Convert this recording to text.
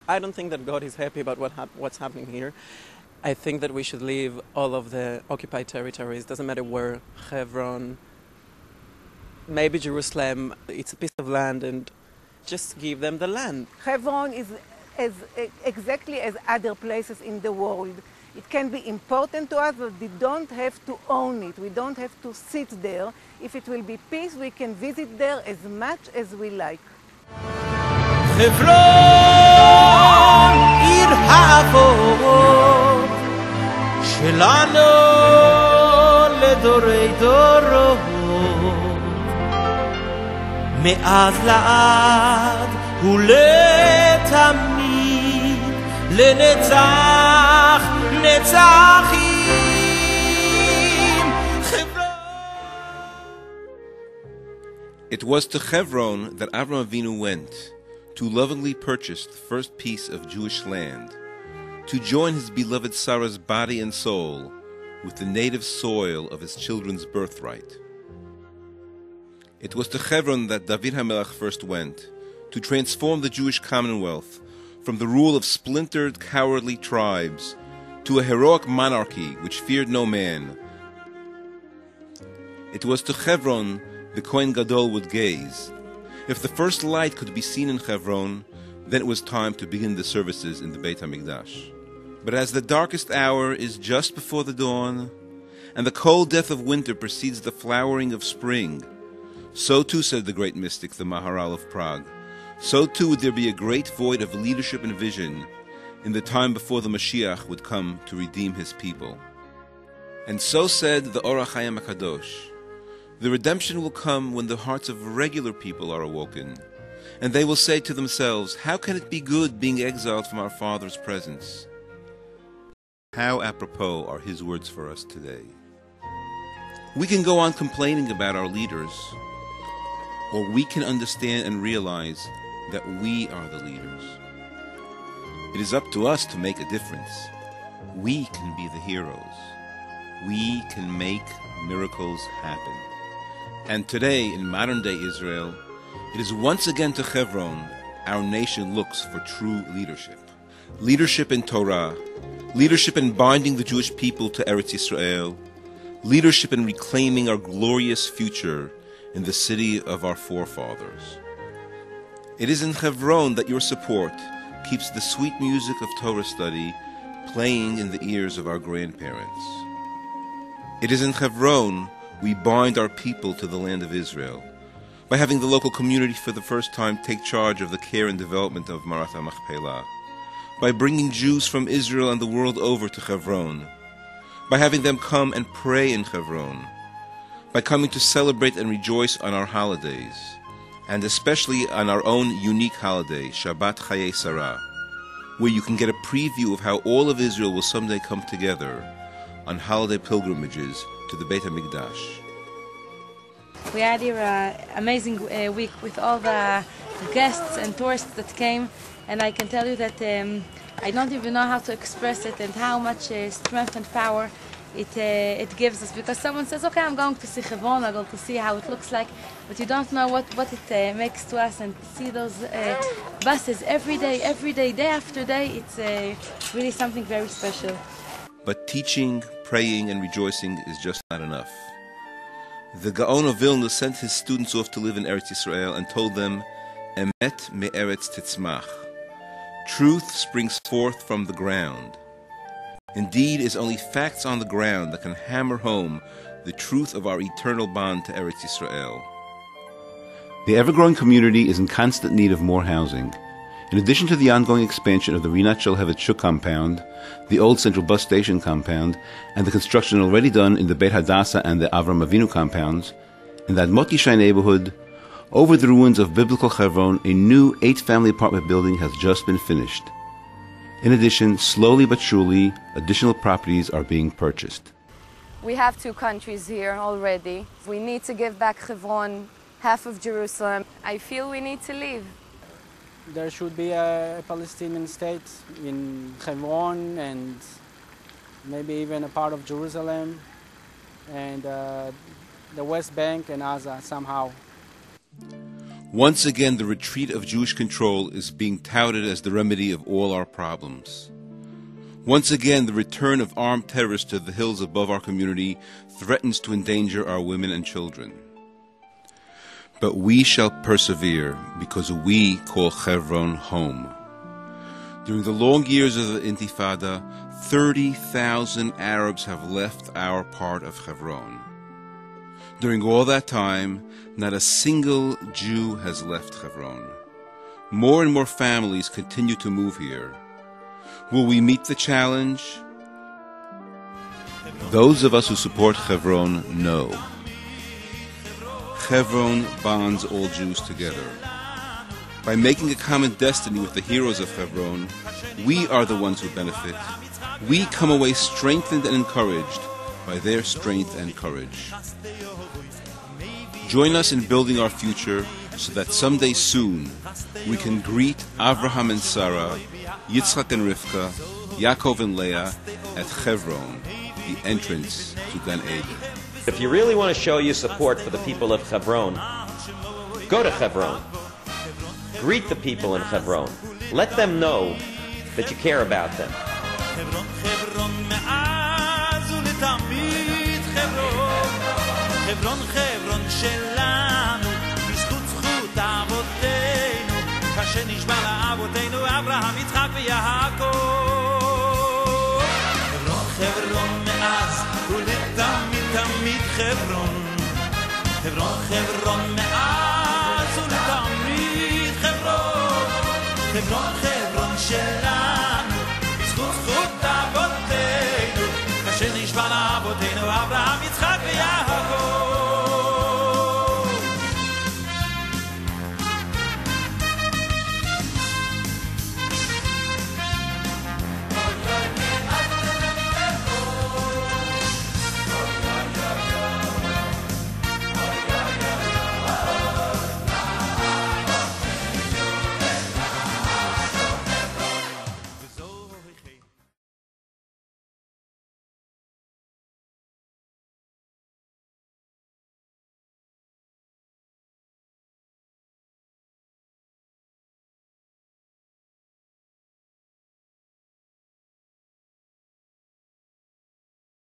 I don't think that God is happy about what's happening here. I think that we should leave all of the occupied territories, doesn't matter where, Hebron, maybe Jerusalem, it's a piece of land, and just give them the land. Hebron is exactly as other places in the world. It can be important to us, but we don't have to own it. We don't have to sit there. If it will be peace, we can visit there as much as we like. חברון, עיר האבות שלנו לדורי דורות, מאז לעד ולתמיד, לנצח נצחים. It was to Hebron that Avram Avinu went to lovingly purchase the first piece of Jewish land, to join his beloved Sarah's body and soul with the native soil of his children's birthright. It was to Hebron that David HaMelech first went, to transform the Jewish commonwealth from the rule of splintered, cowardly tribes to a heroic monarchy which feared no man. It was to Hebron the Kohen Gadol would gaze. If the first light could be seen in Hebron, then it was time to begin the services in the Beit HaMikdash. But as the darkest hour is just before the dawn, and the cold death of winter precedes the flowering of spring, so too, said the great mystic, the Maharal of Prague, so too would there be a great void of leadership and vision in the time before the Mashiach would come to redeem his people. And so said the Or HaChaim HaKadosh, the redemption will come when the hearts of regular people are awoken, and they will say to themselves, how can it be good being exiled from our Father's presence? How apropos are his words for us today. We can go on complaining about our leaders, or we can understand and realize that we are the leaders. It is up to us to make a difference. We can be the heroes. We can make miracles happen. And today, in modern-day Israel, it is once again to Hebron our nation looks for true leadership. Leadership in Torah, leadership in binding the Jewish people to Eretz Yisrael, leadership in reclaiming our glorious future in the city of our forefathers. It is in Hebron that your support keeps the sweet music of Torah study playing in the ears of our grandparents. It is in Hebron we bind our people to the land of Israel, by having the local community for the first time take charge of the care and development of Marat HaMachpelah, by bringing Jews from Israel and the world over to Hebron, by having them come and pray in Hebron, by coming to celebrate and rejoice on our holidays, and especially on our own unique holiday, Shabbat Chayei Sarah, where you can get a preview of how all of Israel will someday come together on holiday pilgrimages to the Beit HaMikdash. We had here an amazing week with all the guests and tourists that came, and I can tell you that I don't even know how to express it and how much strength and power it gives us, because someone says, okay, I'm going to see Hebron, I'm going to see how it looks like, but you don't know what it makes to us, and to see those buses every day, day after day, it's really something very special. But teaching, praying, and rejoicing is just not enough. The Gaon of Vilna sent his students off to live in Eretz Yisrael and told them, Emet me'eretz titzmach. Truth springs forth from the ground. Indeed, it is only facts on the ground that can hammer home the truth of our eternal bond to Eretz Yisrael. The ever-growing community is in constant need of more housing. In addition to the ongoing expansion of the Rinat Shalhevet Shuk compound, the old Central Bus Station compound, and the construction already done in the Beit Hadassah and the Avram Avinu compounds, in the Admot Yishai neighborhood, over the ruins of biblical Hebron, a new 8-family apartment building has just been finished. In addition, slowly but surely, additional properties are being purchased. We have 2 countries here already. We need to give back Hebron, half of Jerusalem. I feel we need to leave. There should be a Palestinian state in Hebron and maybe even a part of Jerusalem and the West Bank and Gaza somehow. Once again, the retreat of Jewish control is being touted as the remedy of all our problems. Once again, the return of armed terrorists to the hills above our community threatens to endanger our women and children. But we shall persevere because we call Hebron home. During the long years of the Intifada, 30,000 Arabs have left our part of Hebron. During all that time, not a single Jew has left Hebron. More and more families continue to move here. Will we meet the challenge? Those of us who support Hebron know. Hebron bonds all Jews together. By making a common destiny with the heroes of Hebron, we are the ones who benefit. We come away strengthened and encouraged by their strength and courage. Join us in building our future so that someday soon we can greet Avraham and Sarah, Yitzchak and Rivka, Yaakov and Leah at Hebron, the entrance to Gan Eden. If you really want to show your support for the people of Hebron, go to Hebron. Greet the people in Hebron. Let them know that you care about them. חברון, חברון שלנו, בזכות זכות אבותינו, כאשר נשבע לאבותינו אברהם, יצחק ויעקב. חברון, חברון מאז ולתמיד תמיד חברון. חברון, חברון מאז ולתמיד חברון. חברון,